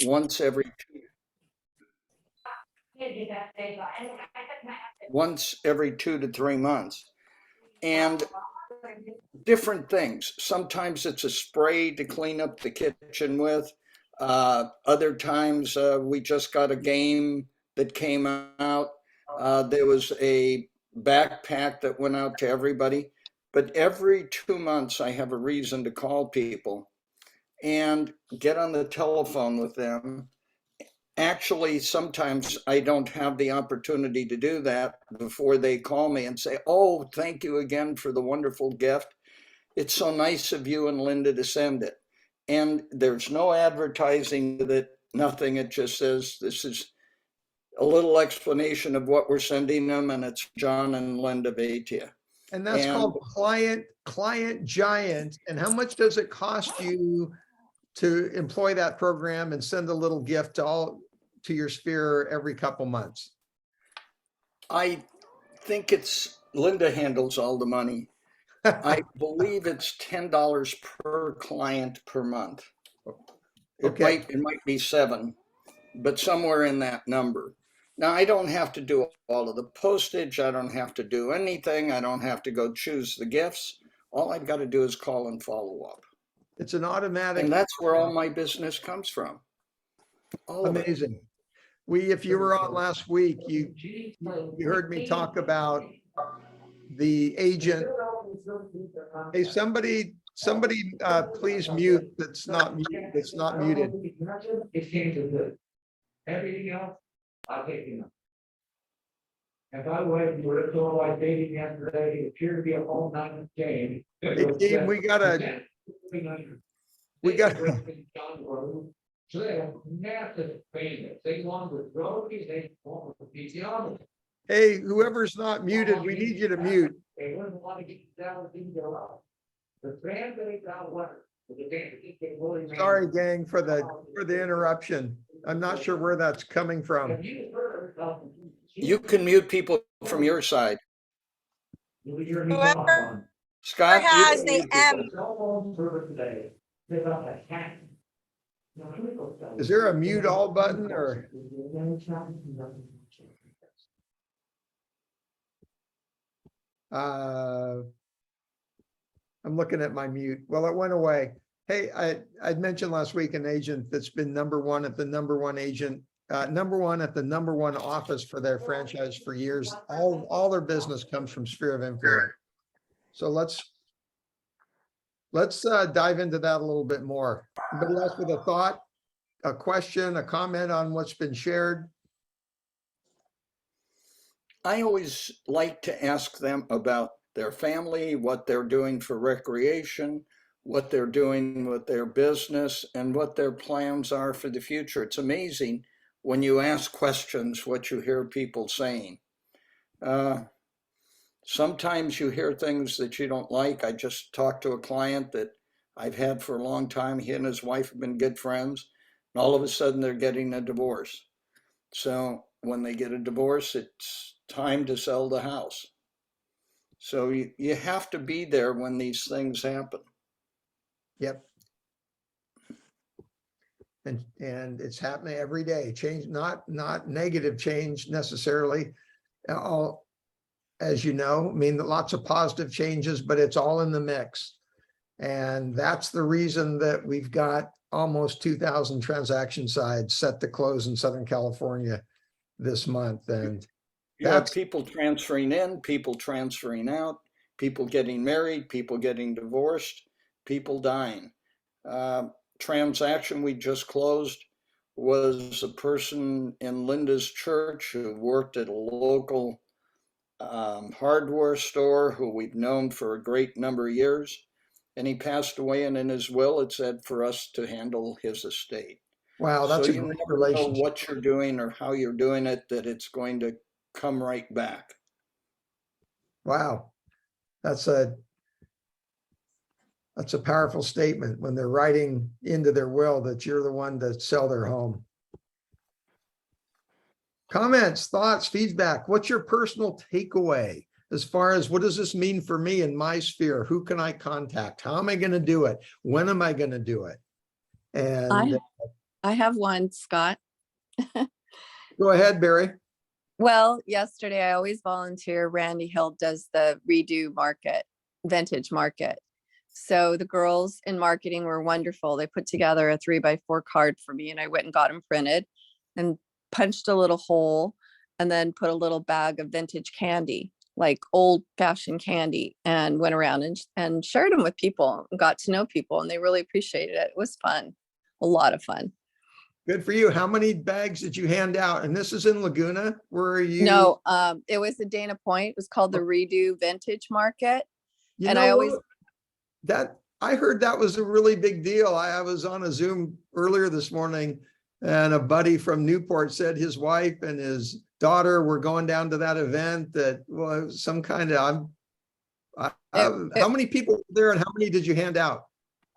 once every 2 to 3 months. And different things. Sometimes it's a spray to clean up the kitchen with. Other times we just got a game that came out. There was a backpack that went out to everybody. But every 2 months, I have a reason to call people and get on the telephone with them. Actually, sometimes I don't have the opportunity to do that before they call me and say, "Oh, thank you again for the wonderful gift. It's so nice of you and Linda to send it." And there's no advertising with it, nothing. It just says, this is a little explanation of what we're sending them, and it's John and Linda Beitia. And that's called Client Giant. And how much does it cost you to employ that program and send a little gift to your sphere every couple months? I think Linda handles all the money. I believe it's $10 per client per month. It might be 7, but somewhere in that number. Now, I don't have to do all of the postage. I don't have to do anything. I don't have to go choose the gifts. All I've got to do is call and follow up. It's an automatic. And that's where all my business comes from. Amazing. If you were on last week, you heard me talk about the agent. Hey, somebody, please mute. That's not muted. It's not muted. Everything else, I'll take you. And by the way, you were told like dating yesterday, it appeared to be a whole nother game. Hey, Dean, we got. So they have massive famous. They want with roadies, they want with PTO. Hey, whoever's not muted, we need you to mute. They wouldn't want to get down with these out. The fan base out what? Sorry, gang, for the interruption. I'm not sure where that's coming from. You can mute people from your side. Whoever Scott has the M. Is there a mute all button or? I'm looking at my mute. Well, it went away. Hey, I'd mentioned last week an agent that's been number one at the number one office for their franchise for years. All their business comes from Sphere of Influence. So let's dive into that a little bit more. Anybody else with a thought, a question, a comment on what's been shared? I always like to ask them about their family, what they're doing for recreation, what they're doing with their business, and what their plans are for the future. It's amazing when you ask questions what you hear people saying. Sometimes you hear things that you don't like. I just talked to a client that I've had for a long time. He and his wife have been good friends, and all of a sudden they're getting a divorce. So when they get a divorce, it's time to sell the house. So you have to be there when these things happen. Yep. And it's happening every day. Change, not negative change necessarily. All, as you know, I mean, lots of positive changes, but it's all in the mix. And that's the reason that we've got almost 2,000 transaction sides set to close in Southern California this month. And you have people transferring in, people transferring out, people getting married, people getting divorced, people dying. Transaction we just closed was a person in Linda's church who worked at a local hardware store who we've known for a great number of years. And he passed away, and in his will, it said for us to handle his estate. Wow, that's so a you great never relationship. know what you're doing or how you're doing it, that it's going to come right back. Wow, that's a powerful statement when they're writing into their will that you're the one to sell their home. Comments, thoughts, feedback. What's your personal takeaway as far as what does this mean for me in my sphere? Who can I contact? How am I going to do it? When am I going to do it? And I have one, Scott. Go ahead, Barry. Well, yesterday I always volunteer. Randy Hill does the redo market, vintage market. So the girls in marketing were wonderful. They put together a 3x4 card for me and I went and got them printed and punched a little hole and then put a little bag of vintage candy, like old fashioned candy, and went around and shared them with people and got to know people, and they really appreciated it. It was fun, a lot of fun. Good for you. How many bags did you hand out? And this is in Laguna? Where are you? No, it was at Dana Point. It was called the Redo Vintage Market. You and know I always, what? That I heard that was a really big deal. I was on a Zoom earlier this morning, and a buddy from Newport said his wife and his daughter were going down to that event that was some kind of, how many people were there and how many did you hand out?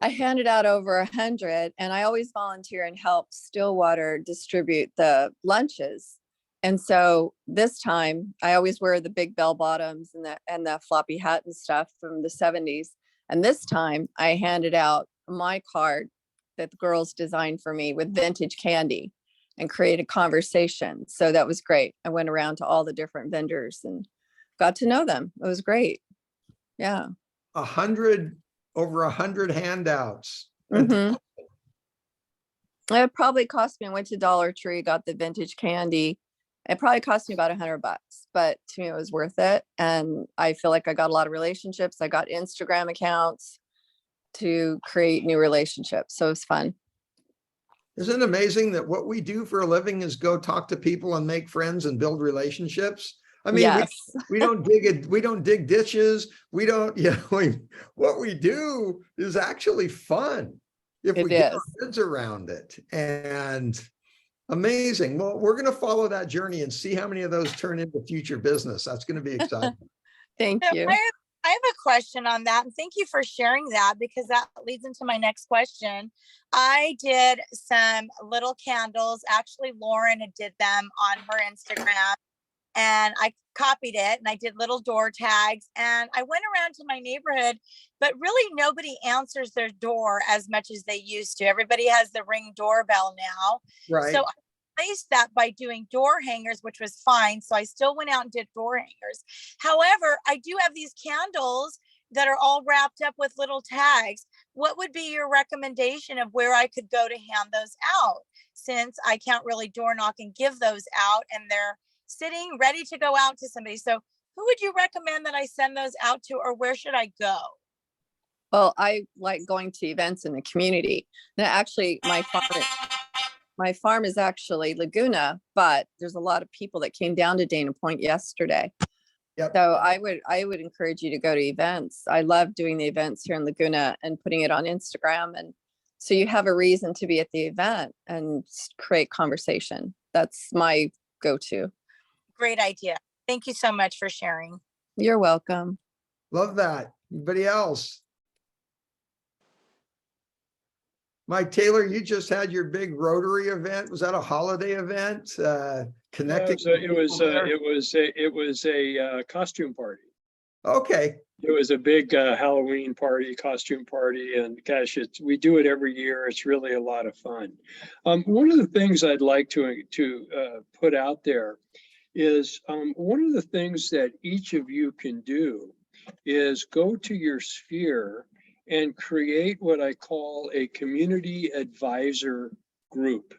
I handed out over 100, and I always volunteer and help Stillwater distribute the lunches. And so this time I always wear the big bell bottoms and the floppy hat and stuff from the 70s. And this time I handed out my card that the girls designed for me with vintage candy and created conversation. So that was great. I went around to all the different vendors and got to know them. It was great. Yeah. 100, over 100 handouts. Mhm. It probably cost me, I went to Dollar Tree, got the vintage candy. It probably cost me about $100, but to me it was worth it. And I feel like I got a lot of relationships. I got Instagram accounts to create new relationships. So it was fun. Isn't it amazing that what we do for a living is go talk to people and make friends and build relationships? I mean, Yes. we don't dig ditches. We don't, what we do is actually fun if It we get is. our heads around it. And amazing. Well, we're going to follow that journey and see how many of those turn into future business. That's going to be exciting. Thank So you. I have a question on that, and thank you for sharing that, because that leads into my next question. I did some little candles. Actually, Lauren did them on her Instagram, and I copied it, and I did little door tags, and I went around to my neighborhood, but really nobody answers their door as much as they used to. Everybody has the Ring doorbell now. Right. So I replaced that by doing door hangers, which was fine. So I still went out and did door hangers. However, I do have these candles that are all wrapped up with little tags. What would be your recommendation of where I could go to hand those out, since I can't really door knock and give those out, and they're sitting ready to go out to somebody? So who would you recommend that I send those out to, or where should I go? Well, I like going to events in the community. Now, actually, my farm is actually Laguna, but there's a lot of people that came down to Dana Point yesterday. Yep. So I would encourage you to go to events. I love doing the events here in Laguna and putting it on Instagram. And so you have a reason to be at the event and create conversation. That's my go-to. Great idea. Thank you so much for sharing. You're welcome. Love that. Anybody else? Mike Taylor, you just had your big Rotary event. Was that a holiday event? Connecting. It was a costume party. Okay. It was a big Halloween party, costume party, and gosh, we do it every year. It's really a lot of fun. One of the things I'd like to put out there is one of the things that each of you can do is go to your sphere and create what I call a community advisor group,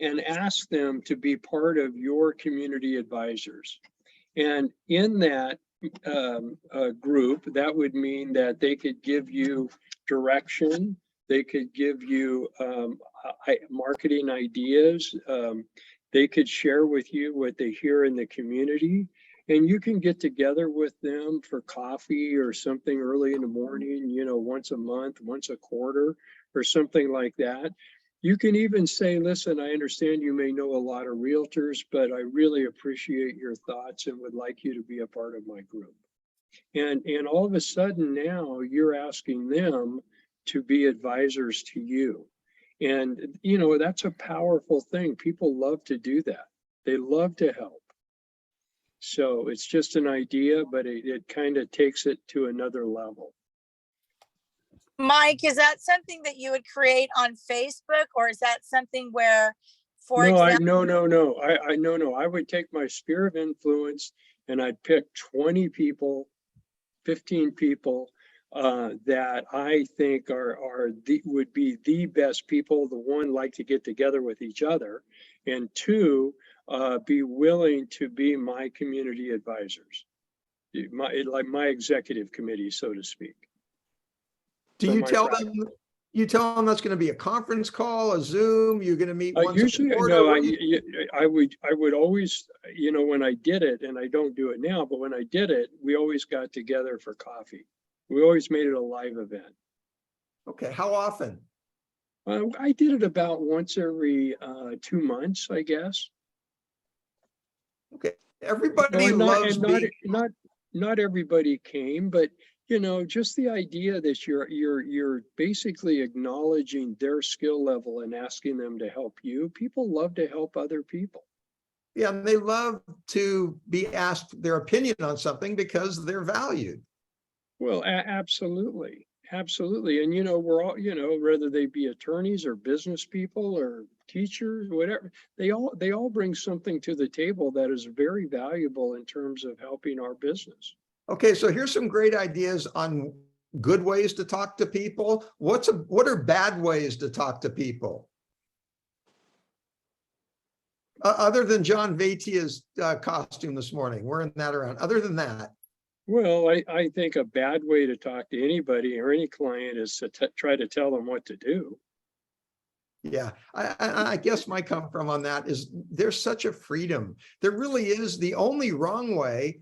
and ask them to be part of your community advisors. And in that group, that would mean that they could give you direction, they could give you marketing ideas, they could share with you what they hear in the community, and you can get together with them for coffee or something early in the morning, once a month, once a quarter, or something like that. You can even say, listen, I understand you may know a lot of realtors, but I really appreciate your thoughts and would like you to be a part of my group. And all of a sudden now you're asking them to be advisors to you. And, that's a powerful thing. People love to do that. They love to help. So it's just an idea, but it kind of takes it to another level. Mike, is that something that you would create on Facebook, or is that something where, for No, example, no. I would take my sphere of influence and I'd pick 20 people, 15 people that I think would be the best people. The one, like to get together with each other, and two, be willing to be my community advisors, like my executive committee, so to speak. Do for you my tell practice. them, you tell them that's going to be a conference call, a Zoom, you're going to meet once a Usually, quarter? no, What do you- I would always, when I did it, and I don't do it now, but when I did it, we always got together for coffee. We always made it a live event. Okay, how often? I did it about once every 2 months, I guess. Okay, No, everybody and loves being, not everybody came, but just the idea that you're basically acknowledging their skill level and asking them to help you. People love to help other people. yeah, and they love to be asked their opinion on something because they're valued. Well, absolutely. Absolutely. And we're all, whether they be attorneys or business people or teachers, whatever, they all bring something to the table that is very valuable in terms of helping our business. Okay, so here's some great ideas on good ways to talk to people. What are bad ways to talk to people? Other than John Vatia's costume this morning, wearing that around. Other than that, Well, I think a bad way to talk to anybody or any client is to try to tell them what to do. yeah, I guess my come from on that is there's such a freedom. There really is. The only wrong way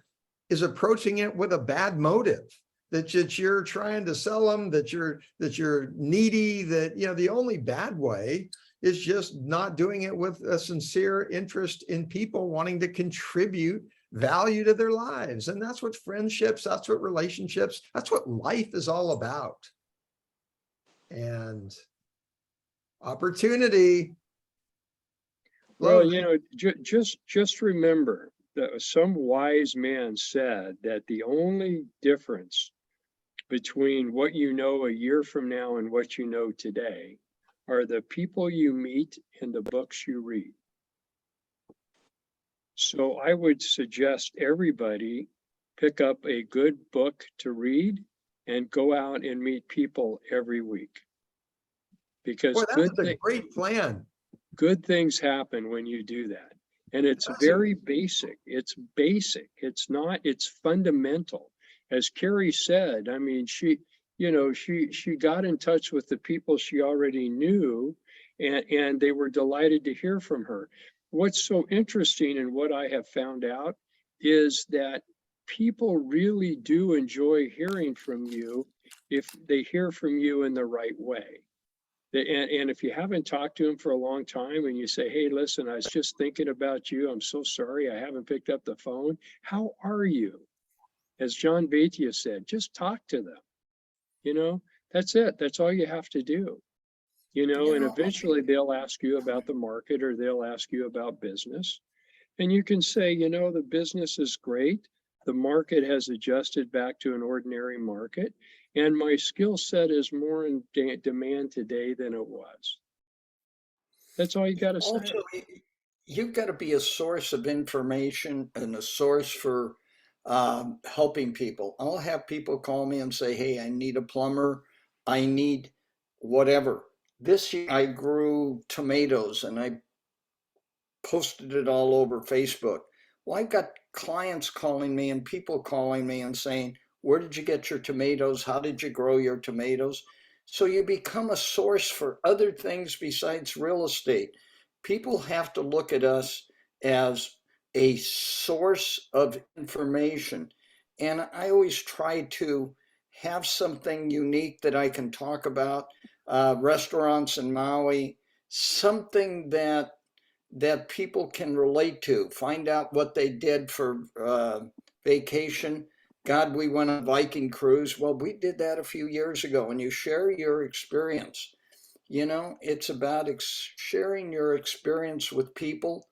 is approaching it with a bad motive. That you're trying to sell them, that you're needy, that the only bad way is just not doing it with a sincere interest in people wanting to contribute value to their lives. And that's what friendships, that's what relationships, that's what life is all about. And opportunity. Well, just remember that some wise man said that the only difference between what you know a year from now and what you know today are the people you meet and the books you read. So I would suggest everybody pick up a good book to read and go out and meet people every week. Because Boy, that's a great plan. good things happen when you do that. And it's That's very basic. It's basic. It's fundamental. As Carrie said, I mean, she got in touch with the people she already knew, and they were delighted to hear from her. What's so interesting and what I have found out is that people really do enjoy hearing from you if they hear from you in the right way. And if you haven't talked to them for a long time and you say, hey, listen, I was just thinking about you. I'm so sorry I haven't picked up the phone. How are you? As John Vatia said, just talk to them. That's it. That's all you have to do. And eventually they'll ask you about the market or they'll ask you about business. And you can say, the business is great. The market has adjusted back to an ordinary market. And my skill set is more in demand today than it was. That's all you got to say. Also, you've got to be a source of information and a source for helping people. I'll have people call me and say, hey, I need a plumber. I need whatever. This year I grew tomatoes and I posted it all over Facebook. Well, I've got clients calling me and people calling me and saying, where did you get your tomatoes? How did you grow your tomatoes? So you become a source for other things besides real estate. People have to look at us as a source of information. And I always try to have something unique that I can talk about. Restaurants in Maui, something that people can relate to, find out what they did for vacation. God, we went on a Viking cruise. Well, we did that a few years ago, and you share your experience. It's about sharing your experience with people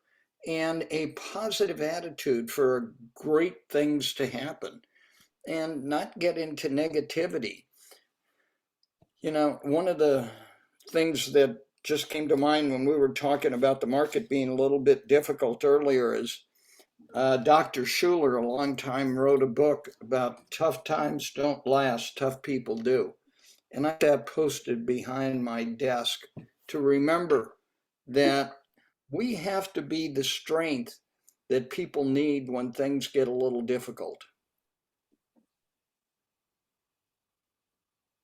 and a positive attitude for great things to happen and not get into negativity. You know, one of the things that just came to mind when we were talking about the market being a little bit difficult earlier is Dr. Schuler, a long time, wrote a book about tough times don't last, tough people do. And I have that posted behind my desk to remember that we have to be the strength that people need when things get a little difficult.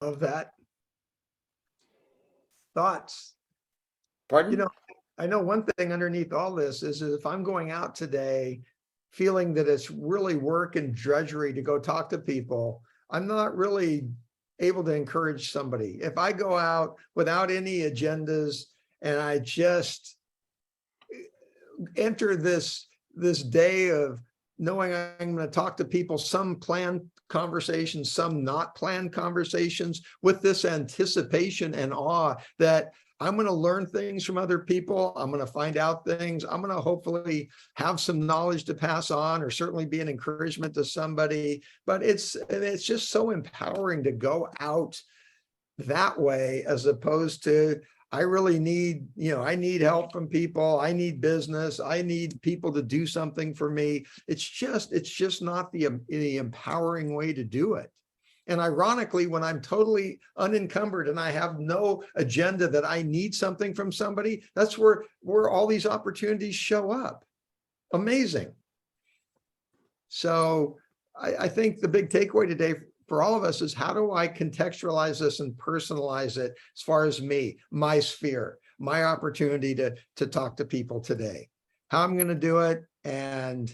Of that. Thoughts? Pardon? You know, I know one thing underneath all this is if I'm going out today feeling that it's really work and drudgery to go talk to people, I'm not really able to encourage somebody. If I go out without any agendas and I just enter this day of knowing I'm going to talk to people, some planned conversations, some not planned conversations, with this anticipation and awe that I'm going to learn things from other people. I'm going to find out things. I'm going to hopefully have some knowledge to pass on, or certainly be an encouragement to somebody. But it's just so empowering to go out that way, as opposed to, I really need, I need help from people. I need business. I need people to do something for me. It's just not the empowering way to do it. And ironically, when I'm totally unencumbered and I have no agenda that I need something from somebody, that's where all these opportunities show up. Amazing. So I think the big takeaway today for all of us is, how do I contextualize this and personalize it as far as me, my sphere, my opportunity to talk to people today, how I'm going to do it. And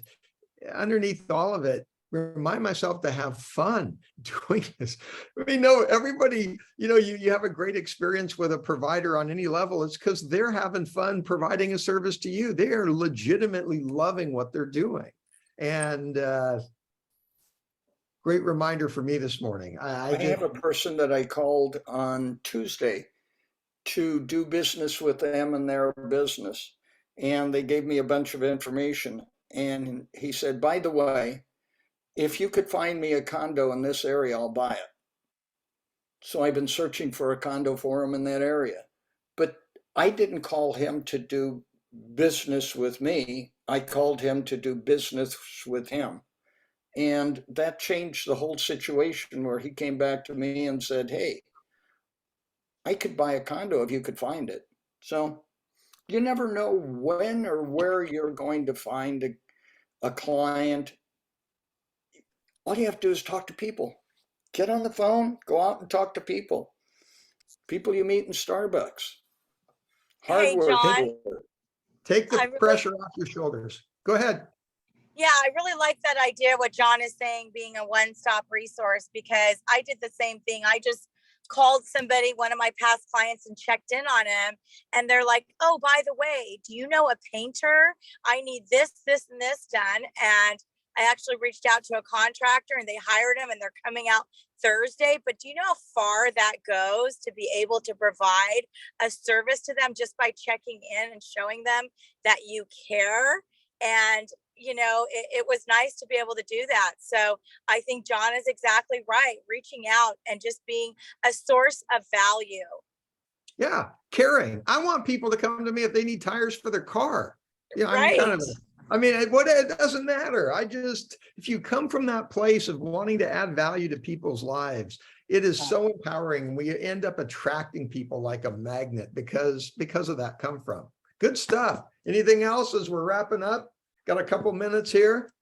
underneath all of it, remind myself to have fun doing this. I mean, no, everybody, you have a great experience with a provider on any level. It's because they're having fun providing a service to you. They are legitimately loving what they're doing. And great reminder for me this morning. I have a person that I called on Tuesday to do business with them and their business. And they gave me a bunch of information. And he said, by the way, if you could find me a condo in this area, I'll buy it. So I've been searching for a condo for him in that area. But I didn't call him to do business with me. I called him to do business with him. And that changed the whole situation, where he came back to me and said, hey, I could buy a condo if you could find it. So you never know when or where you're going to find a client. All you have to do is talk to people. Get on the phone, go out and talk to people. People you meet in Starbucks. Hard Hey, work. John. Take the I really- pressure off your shoulders. Go ahead. Yeah, I really like that idea, what John is saying, being a one-stop resource, because I did the same thing. I just called somebody, one of my past clients, and checked in on him. And they're like, oh, by the way, do you know a painter? I need this, this, and this done. And I actually reached out to a contractor and they hired him and they're coming out Thursday. But do you know how far that goes to be able to provide a service to them just by checking in and showing them that you care? And it was nice to be able to do that. So I think John is exactly right. Reaching out and just being a source of value. Yeah, caring. I want people to come to me if they need tires for their car. Yeah, Right. It doesn't matter. If you come from that place of wanting to add value to people's lives, it is so empowering. We end up attracting people like a magnet because of that come from. Good stuff. Anything else as we're wrapping up? Got a couple minutes here.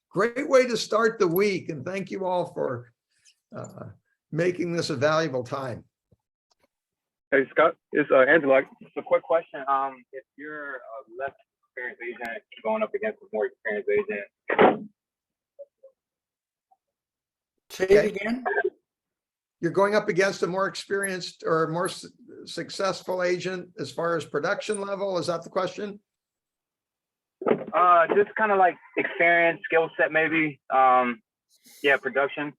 Great way to start the week. And thank you all for making this a valuable time. Hey, Scott, it's Angela. Just a quick question. If you're a less experienced agent going up against a more experienced agent. Say it again. You're going up against a more experienced or more successful agent as far as production level. Is that the question? Just kind of like experience, skill set, maybe. Production.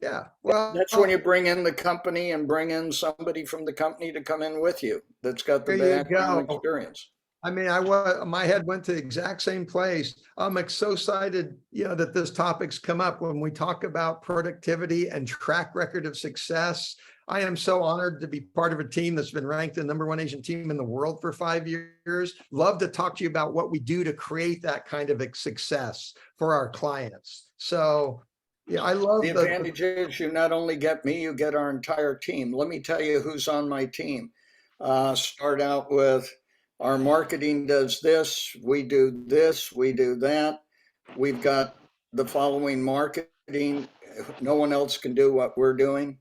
Yeah, well, That's when you bring in the company and bring in somebody from the company to come in with you that's got the There you background go. experience. I mean, my head went to the exact same place. I'm so excited, that this topic's come up when we talk about productivity and track record of success. I am so honored to be part of a team that's been ranked the #1 Asian team in the world for 5 years. Love to talk to you about what we do to create that kind of a success for our clients. So, yeah, I love The advantage is you not only get me, you get our entire team. Let me tell you who's on my team. Start out with our marketing does this, we do this, we do that. We've got the following marketing. No one else can do what we're doing.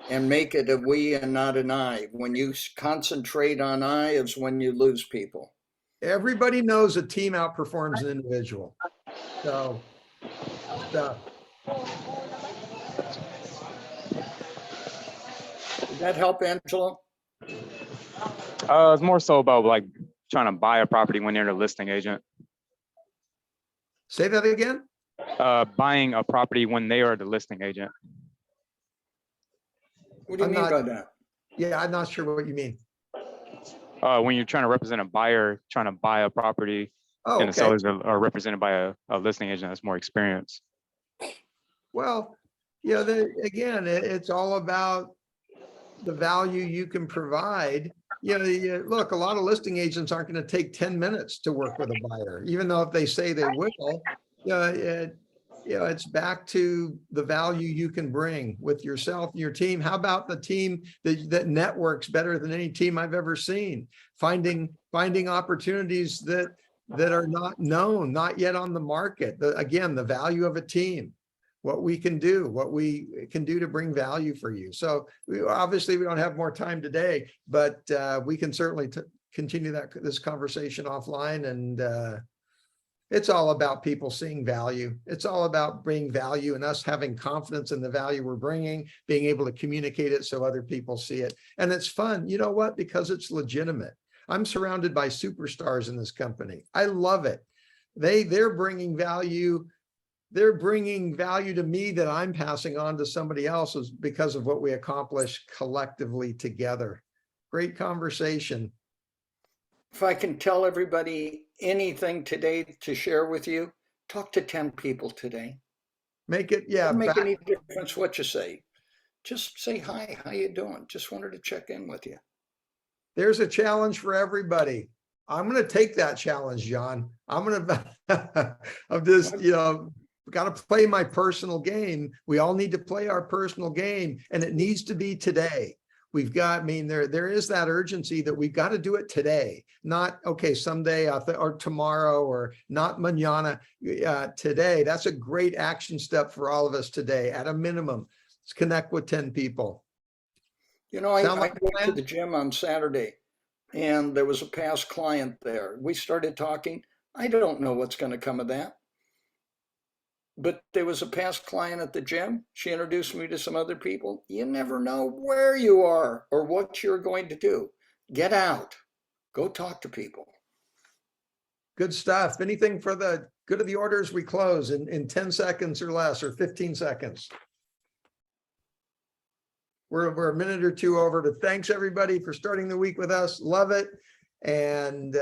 And make it a we and not an I. When you concentrate on I is when you lose people. everybody knows a team outperforms an individual. So, stuff. Did that help, Angelo? It's more so about like trying to buy a property when you're the listing agent. Say that again. Buying a property when they are the listing agent. What do you I'm mean not- by that? Yeah, I'm not sure what you mean. When you're trying to represent a buyer trying to buy a property, Oh, and the okay. sellers are represented by a listing agent that's more experienced. Well, again, it's all about the value you can provide. Look, a lot of listing agents aren't going to take 10 minutes to work with a buyer, even though if they say they will. It's back to the value you can bring with yourself and your team. How about the team that networks better than any team I've ever seen? Finding opportunities that are not known, not yet on the market. Again, the value of a team. What we can do to bring value for you. So obviously we don't have more time today, but we can certainly continue this conversation offline. And it's all about people seeing value. It's all about bringing value and us having confidence in the value we're bringing, being able to communicate it so other people see it. And it's fun. You know what? Because it's legitimate. I'm surrounded by superstars in this company. I love it. They're bringing value. They're bringing value to me that I'm passing on to somebody else because of what we accomplish collectively together. Great conversation. If I can tell everybody anything today to share with you, talk to 10 people today. Make it, yeah. Doesn't make any difference what you say. Just say hi, how you doing? Just wanted to check in with you. There's a challenge for everybody. I'm going to take that challenge, John. I'm just, got to play my personal game. We all need to play our personal game, and it needs to be today. We've got, there is that urgency that we've got to do it today, not, okay, someday or tomorrow or not mañana, today. That's a great action step for all of us today. At a minimum, let's connect with 10 people. I went to the gym on Saturday and there was a past client there. We started talking. I don't know what's going to come of that. But there was a past client at the gym. She introduced me to some other people. You never know where you are or what you're going to do. Get out. Go talk to people. Good stuff. Anything for the good of the order as we close in 10 seconds or less, or 15 seconds? We're a minute or two over. But thanks everybody for starting the week with us. Love it. And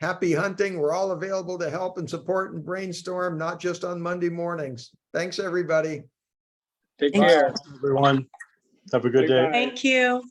happy hunting. We're all available to help and support and brainstorm, not just on Monday mornings. Thanks, everybody. Take care. Everyone, have a good day. Bye-bye. Thank you.